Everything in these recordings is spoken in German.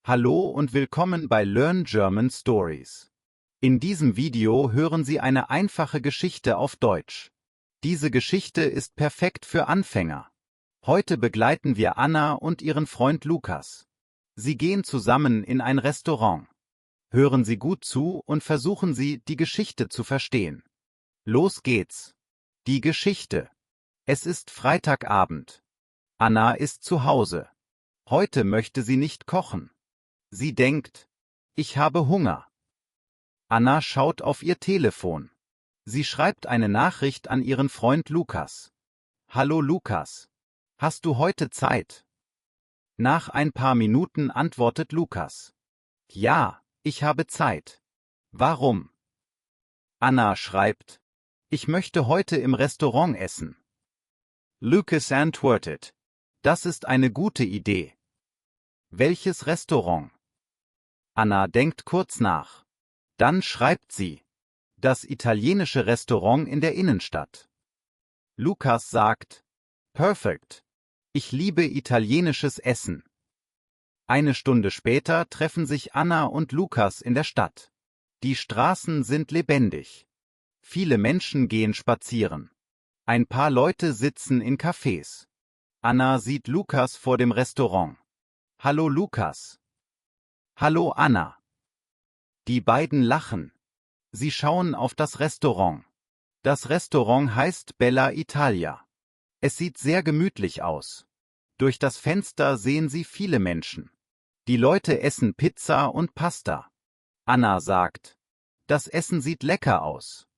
Hallo und willkommen bei Learn German Stories. In diesem Video hören Sie eine einfache Geschichte auf Deutsch. Diese Geschichte ist perfekt für Anfänger. Heute begleiten wir Anna und ihren Freund Lukas. Sie gehen zusammen in ein Restaurant. Hören Sie gut zu und versuchen Sie, die Geschichte zu verstehen. Los geht's. Die Geschichte. Es ist Freitagabend. Anna ist zu Hause. Heute möchte sie nicht kochen. Sie denkt, ich habe Hunger. Anna schaut auf ihr Telefon. Sie schreibt eine Nachricht an ihren Freund Lukas. Hallo Lukas. Hast du heute Zeit? Nach ein paar Minuten antwortet Lukas. Ja, ich habe Zeit. Warum? Anna schreibt, ich möchte heute im Restaurant essen. Lukas antwortet, das ist eine gute Idee. Welches Restaurant? Anna denkt kurz nach. Dann schreibt sie, das italienische Restaurant in der Innenstadt. Lukas sagt, perfekt. Ich liebe italienisches Essen. Eine Stunde später treffen sich Anna und Lukas in der Stadt. Die Straßen sind lebendig. Viele Menschen gehen spazieren. Ein paar Leute sitzen in Cafés. Anna sieht Lukas vor dem Restaurant. Hallo Lukas. Hallo Anna. Die beiden lachen. Sie schauen auf das Restaurant. Das Restaurant heißt Bella Italia. Es sieht sehr gemütlich aus. Durch das Fenster sehen sie viele Menschen. Die Leute essen Pizza und Pasta. Anna sagt, das Essen sieht lecker aus.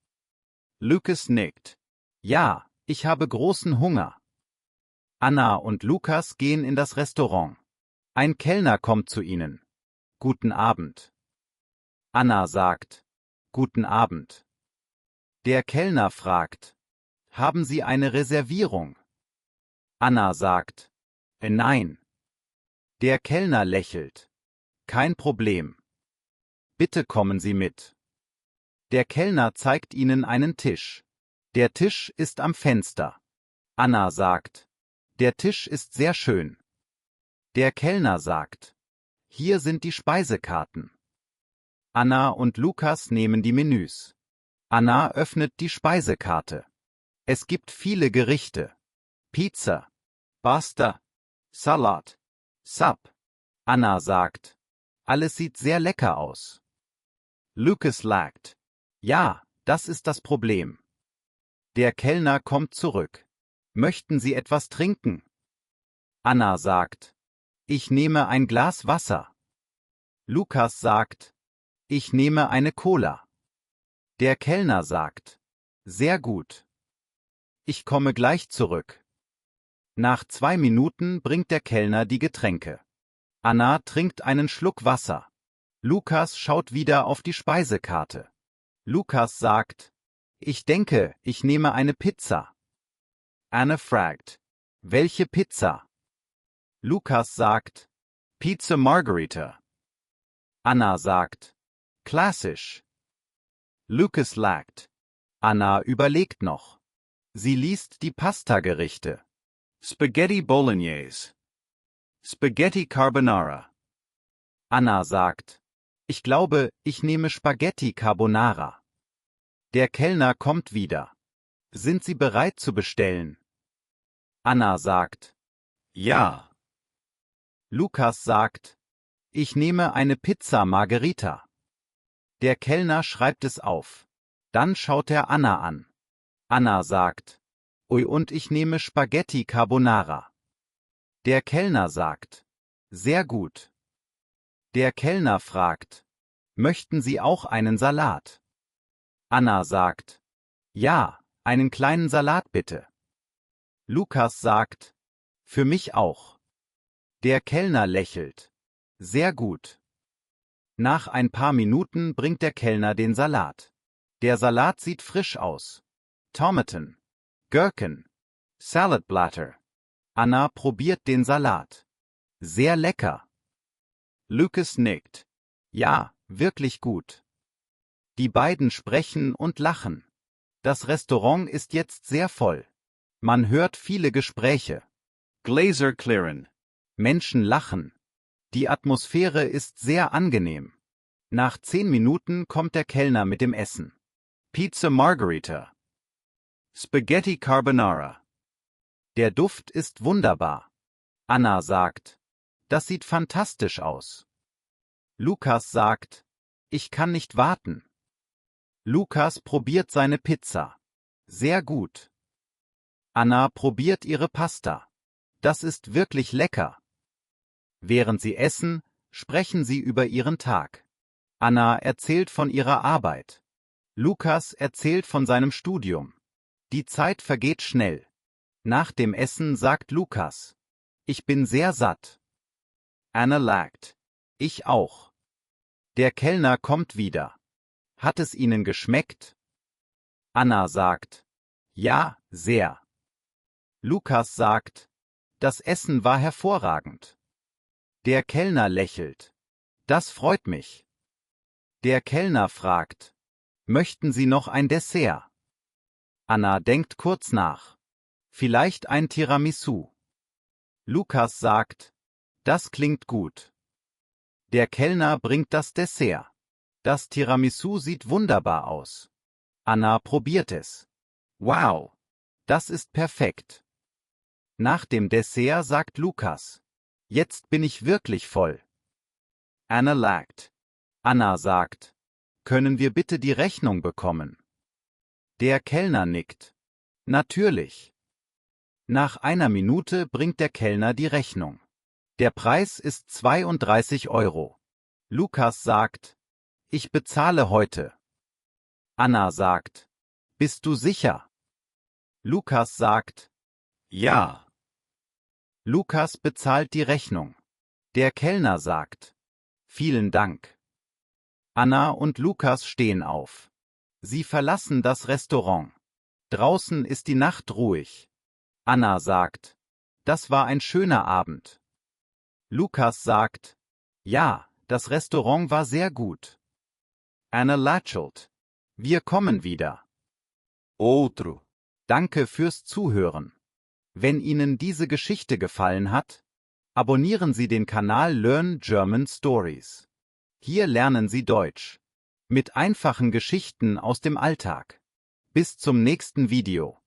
Lukas nickt. Ja, ich habe großen Hunger. Anna und Lukas gehen in das Restaurant. Ein Kellner kommt zu ihnen. Guten Abend. Anna sagt, guten Abend. Der Kellner fragt, haben Sie eine Reservierung? Anna sagt, nein. Der Kellner lächelt. Kein Problem. Bitte kommen Sie mit. Der Kellner zeigt ihnen einen Tisch. Der Tisch ist am Fenster. Anna sagt, der Tisch ist sehr schön. Der Kellner sagt, hier sind die Speisekarten. Anna und Lukas nehmen die Menüs. Anna öffnet die Speisekarte. Es gibt viele Gerichte. Pizza, Pasta, Salat, Sup. Anna sagt, alles sieht sehr lecker aus. Lukas lacht. Ja, das ist das Problem. Der Kellner kommt zurück. Möchten Sie etwas trinken? Anna sagt, ich nehme ein Glas Wasser. Lukas sagt, ich nehme eine Cola. Der Kellner sagt, sehr gut. Ich komme gleich zurück. Nach 2 Minuten bringt der Kellner die Getränke. Anna trinkt einen Schluck Wasser. Lukas schaut wieder auf die Speisekarte. Lukas sagt, ich denke, ich nehme eine Pizza. Anna fragt, welche Pizza? Lukas sagt, Pizza Margherita. Anna sagt, klassisch. Lukas lacht. Anna überlegt noch. Sie liest die Pasta-Gerichte. Spaghetti Bolognese. Spaghetti Carbonara. Anna sagt, ich glaube, ich nehme Spaghetti Carbonara. Der Kellner kommt wieder. Sind Sie bereit zu bestellen? Anna sagt, ja. Lukas sagt, ich nehme eine Pizza Margherita. Der Kellner schreibt es auf. Dann schaut er Anna an. Anna sagt, ui, und ich nehme Spaghetti Carbonara. Der Kellner sagt, sehr gut. Der Kellner fragt, möchten Sie auch einen Salat? Anna sagt, ja, einen kleinen Salat bitte. Lukas sagt, für mich auch. Der Kellner lächelt. Sehr gut. Nach ein paar Minuten bringt der Kellner den Salat. Der Salat sieht frisch aus. Tomaten, Gurken, Salatblätter. Anna probiert den Salat. Sehr lecker. Lukas nickt. Ja, wirklich gut. Die beiden sprechen und lachen. Das Restaurant ist jetzt sehr voll. Man hört viele Gespräche. Gläser klirren. Menschen lachen. Die Atmosphäre ist sehr angenehm. Nach 10 Minuten kommt der Kellner mit dem Essen. Pizza Margherita. Spaghetti Carbonara. Der Duft ist wunderbar. Anna sagt, das sieht fantastisch aus. Lukas sagt, ich kann nicht warten. Lukas probiert seine Pizza. Sehr gut. Anna probiert ihre Pasta. Das ist wirklich lecker. Während sie essen, sprechen sie über ihren Tag. Anna erzählt von ihrer Arbeit. Lukas erzählt von seinem Studium. Die Zeit vergeht schnell. Nach dem Essen sagt Lukas, ich bin sehr satt. Anna lacht. Ich auch. Der Kellner kommt wieder. Hat es Ihnen geschmeckt? Anna sagt, ja, sehr. Lukas sagt, das Essen war hervorragend. Der Kellner lächelt. Das freut mich. Der Kellner fragt, möchten Sie noch ein Dessert? Anna denkt kurz nach. Vielleicht ein Tiramisu. Lukas sagt, das klingt gut. Der Kellner bringt das Dessert. Das Tiramisu sieht wunderbar aus. Anna probiert es. Wow, das ist perfekt. Nach dem Dessert sagt Lukas, jetzt bin ich wirklich voll. Anna lacht. Anna sagt, können wir bitte die Rechnung bekommen? Der Kellner nickt. Natürlich. Nach einer Minute bringt der Kellner die Rechnung. Der Preis ist 32 Euro. Lukas sagt, ich bezahle heute. Anna sagt, bist du sicher? Lukas sagt, ja. Lukas bezahlt die Rechnung. Der Kellner sagt, vielen Dank. Anna und Lukas stehen auf. Sie verlassen das Restaurant. Draußen ist die Nacht ruhig. Anna sagt, das war ein schöner Abend. Lukas sagt, ja, das Restaurant war sehr gut. Anna lächelt. Wir kommen wieder. Outro. Danke fürs Zuhören. Wenn Ihnen diese Geschichte gefallen hat, abonnieren Sie den Kanal Learn German Stories. Hier lernen Sie Deutsch. Mit einfachen Geschichten aus dem Alltag. Bis zum nächsten Video.